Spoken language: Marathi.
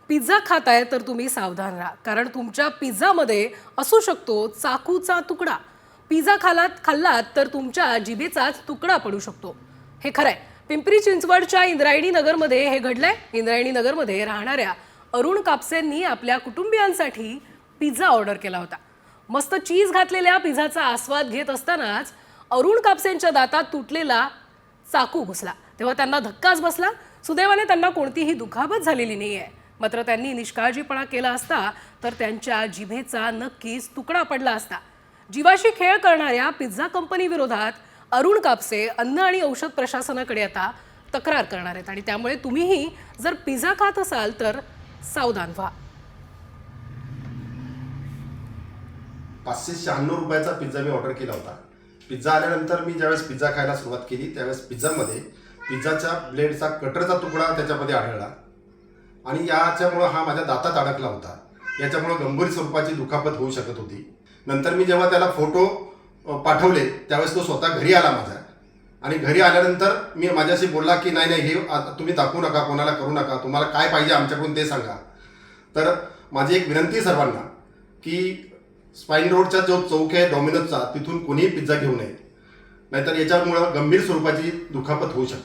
पिझ्झा खाताय तर तुम्ही सावधान राहा, कारण तुमच्या पिझ्झामध्ये असू शकतो चाकूचा तुकडा. पिझ्झा खाल्लात तर तुमच्या जिभेचाच तुकडा पडू शकतो. हे खरंय. पिंपरी चिंचवडच्या इंद्रायणी नगरमध्ये हे घडलंय. इंद्रायणी नगरमध्ये राहणाऱ्या अरुण कापसेंनी आपल्या कुटुंबियांसाठी पिझ्झा ऑर्डर केला होता. मस्त चीज घातलेल्या पिझ्झाचा आस्वाद घेत असतानाच अरुण कापसेंच्या दातात तुटलेला चाकू घुसला. तेव्हा त्यांना धक्काच बसला. सुदैवाने त्यांना कोणतीही दुखापत झालेली नाहीये. मात्र त्यांनी निष्काळजीपणा केला असता तर त्यांच्या जिभेचा नक्कीच तुकडा पडला असता. जीवाशी खेळ करणाऱ्या पिझ्झा कंपनी विरोधात अरुण कापसे अन्न आणि औषध प्रशासनाकडे आता तक्रार करणार आहेत आणि त्यामुळे तुम्हीही जर पिझ्झा खात असाल तर सावधान व्हा. 596 रुपयाचा पिझ्झा मी ऑर्डर केला होता. पिझ्झा आल्यानंतर मी ज्यावेळेस पिझ्झा खायला सुरुवात केली त्यावेळेस पिझ्झामध्ये पिझ्झाच्या ब्लेडचा कटरचा तुकडा त्याच्यामध्ये आढळला आणि याच्यामुळं हा माझ्या दातात अडकला होता. याच्यामुळं गंभीर स्वरूपाची दुखापत होऊ शकत होती. नंतर मी जेव्हा त्याला फोटो पाठवले त्यावेळेस तो स्वतः घरी आला माझ्या आणि घरी आल्यानंतर मी माझ्याशी बोलला की नाही हे तुम्ही दाखवू नका, कोणाला करू नका, तुम्हाला काय पाहिजे आमच्याकडून ते सांगा. तर माझी एक विनंती सर्वांना की स्पाईन रोडचा जो चौक आहे डॉमिनोजचा तिथून कोणीही पिझ्झा घेऊ नये, नाहीतर याच्यामुळं गंभीर स्वरूपाची दुखापत होऊ शकते.